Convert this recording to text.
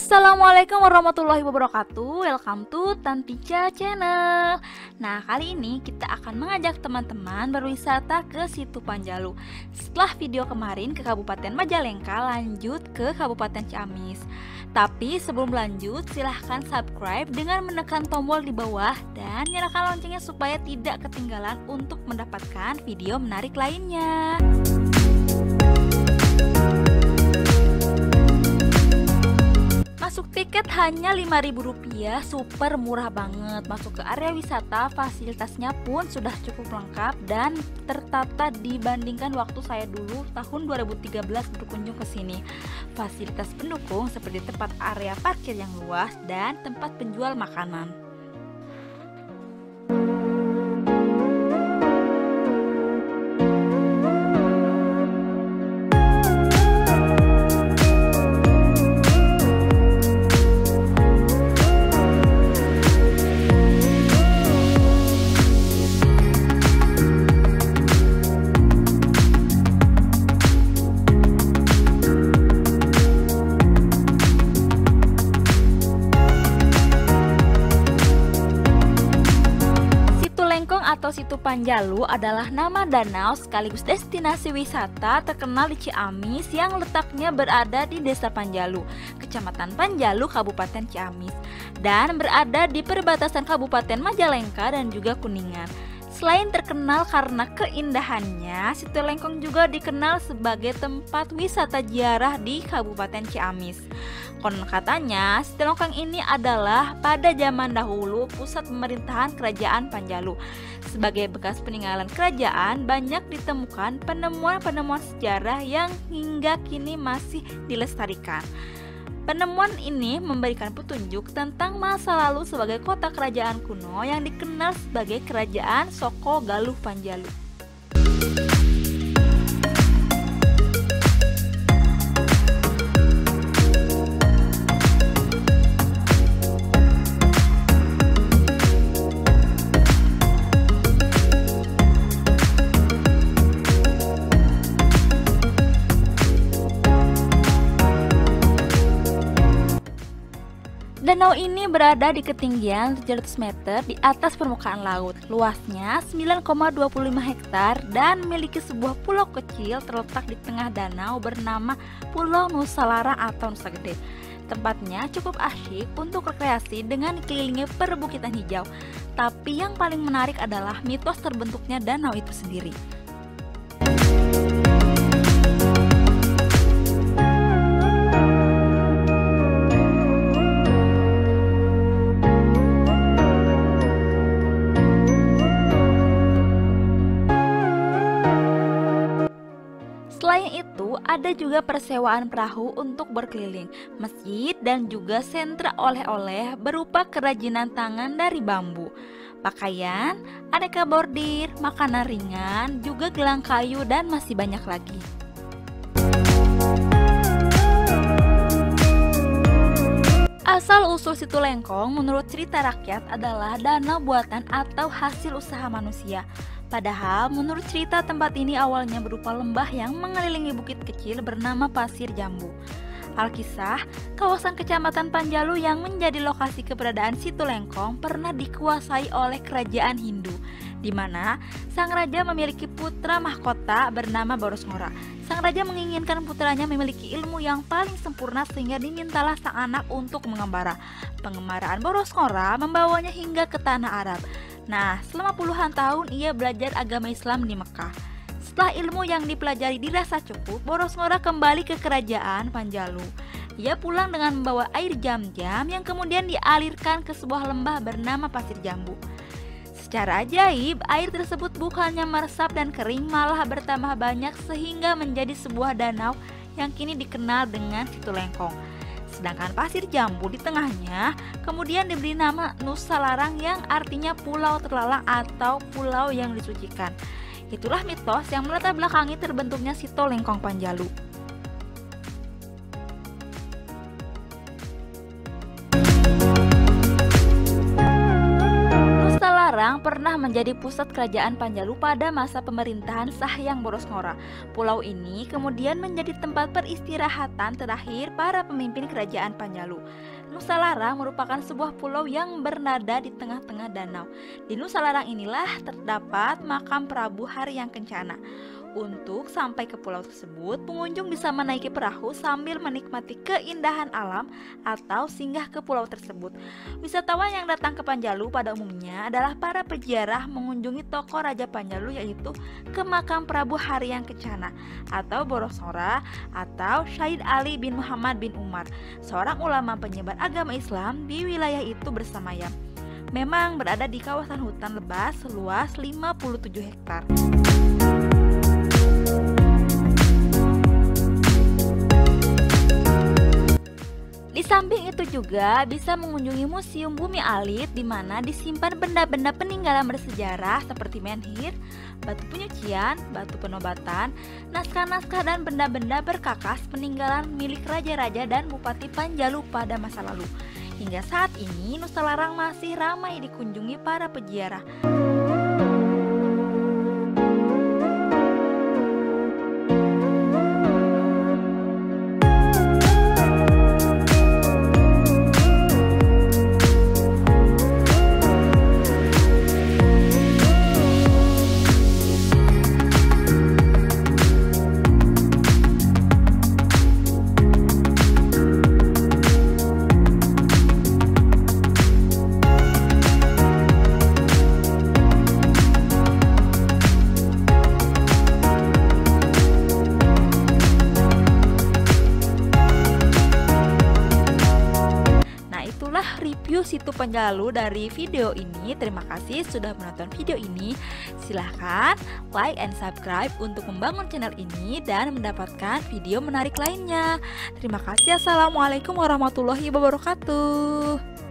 Assalamualaikum warahmatullahi wabarakatuh. Welcome to Tantica Channel. Nah, kali ini kita akan mengajak teman-teman berwisata ke Situ Panjalu. Setelah video kemarin ke Kabupaten Majalengka, lanjut ke Kabupaten Ciamis. Tapi sebelum lanjut, silahkan subscribe dengan menekan tombol di bawah dan nyalakan loncengnya supaya tidak ketinggalan untuk mendapatkan video menarik lainnya. Masuk tiket hanya Rp5.000, super murah banget. Masuk ke area wisata, fasilitasnya pun sudah cukup lengkap dan tertata dibandingkan waktu saya dulu tahun 2013 berkunjung ke sini. Fasilitas pendukung seperti tempat area parkir yang luas dan tempat penjual makanan. Atau Situ Panjalu adalah nama danau sekaligus destinasi wisata terkenal di Ciamis yang letaknya berada di Desa Panjalu, Kecamatan Panjalu, Kabupaten Ciamis, dan berada di perbatasan Kabupaten Majalengka dan juga Kuningan. Selain terkenal karena keindahannya, Situ Lengkong juga dikenal sebagai tempat wisata ziarah di Kabupaten Ciamis. Konon katanya, Situ Lengkong ini adalah pada zaman dahulu pusat pemerintahan Kerajaan Panjalu. Sebagai bekas peninggalan kerajaan, banyak ditemukan penemuan-penemuan sejarah yang hingga kini masih dilestarikan. Penemuan ini memberikan petunjuk tentang masa lalu sebagai kota kerajaan kuno yang dikenal sebagai Kerajaan Soko Galuh Panjalu. Danau ini berada di ketinggian 700 meter di atas permukaan laut. Luasnya 9,25 hektar dan memiliki sebuah pulau kecil terletak di tengah danau bernama Pulau Nusa Larang atau Nusa Gede. Tempatnya cukup asyik untuk rekreasi dengan dikelilingi perbukitan hijau. Tapi yang paling menarik adalah mitos terbentuknya danau itu sendiri. Selain itu, ada juga persewaan perahu untuk berkeliling, masjid dan juga sentra oleh-oleh berupa kerajinan tangan dari bambu, pakaian, aneka bordir, makanan ringan, juga gelang kayu dan masih banyak lagi. Asal-usul Situ Lengkong menurut cerita rakyat adalah danau buatan atau hasil usaha manusia. Padahal menurut cerita tempat ini awalnya berupa lembah yang mengelilingi bukit kecil bernama Pasir Jambu. Alkisah, kawasan Kecamatan Panjalu yang menjadi lokasi keberadaan Situ Lengkong pernah dikuasai oleh kerajaan Hindu, di mana sang raja memiliki putra mahkota bernama Boros Ngora. Sang raja menginginkan putranya memiliki ilmu yang paling sempurna sehingga dimintalah sang anak untuk mengembara. Pengembaraan Boros Ngora membawanya hingga ke tanah Arab. Nah, selama puluhan tahun ia belajar agama Islam di Mekah. Setelah ilmu yang dipelajari dirasa cukup, Boros Ngora kembali ke kerajaan Panjalu. Ia pulang dengan membawa air jam-jam yang kemudian dialirkan ke sebuah lembah bernama Pasir Jambu. Secara ajaib, air tersebut bukannya meresap dan kering, malah bertambah banyak sehingga menjadi sebuah danau yang kini dikenal dengan Situ Lengkong. Sedangkan Pasir Jambu di tengahnya kemudian diberi nama Nusa Larang yang artinya pulau terlarang atau pulau yang disucikan. Itulah mitos yang melatar belakangi terbentuknya Situ Lengkong Panjalu. Nusa Larang pernah pernah menjadi pusat kerajaan Panjalu pada masa pemerintahan Sahyang Borosngora. Pulau ini kemudian menjadi tempat peristirahatan terakhir para pemimpin kerajaan Panjalu. Nusa Larang merupakan sebuah pulau yang bernada di tengah-tengah danau. Di Nusa Larang inilah terdapat makam Prabu Haryang Kencana. Untuk sampai ke pulau tersebut, pengunjung bisa menaiki perahu sambil menikmati keindahan alam atau singgah ke pulau tersebut. Wisatawan yang datang ke Panjalu pada umumnya adalah para peziarah mengunjungi tokoh Raja Panjalu, yaitu ke makam Prabu Haryang Kencana atau Borosngora atau Syahid Ali bin Muhammad bin Umar, seorang ulama penyebar agama Islam di wilayah itu bersemayam. Memang berada di kawasan hutan lebat seluas 57 hektar. Di samping itu juga bisa mengunjungi Museum Bumi Alit, di mana disimpan benda-benda peninggalan bersejarah seperti menhir, batu penyucian, batu penobatan, naskah-naskah dan benda-benda berkakas peninggalan milik raja-raja dan bupati Panjalu pada masa lalu. Hingga saat ini Nusa Larang masih ramai dikunjungi para peziarah. Review situ Panjalu dari video ini. Terima kasih sudah menonton video ini. Silahkan like and subscribe untuk membangun channel ini dan mendapatkan video menarik lainnya. Terima kasih. Assalamualaikum warahmatullahi wabarakatuh.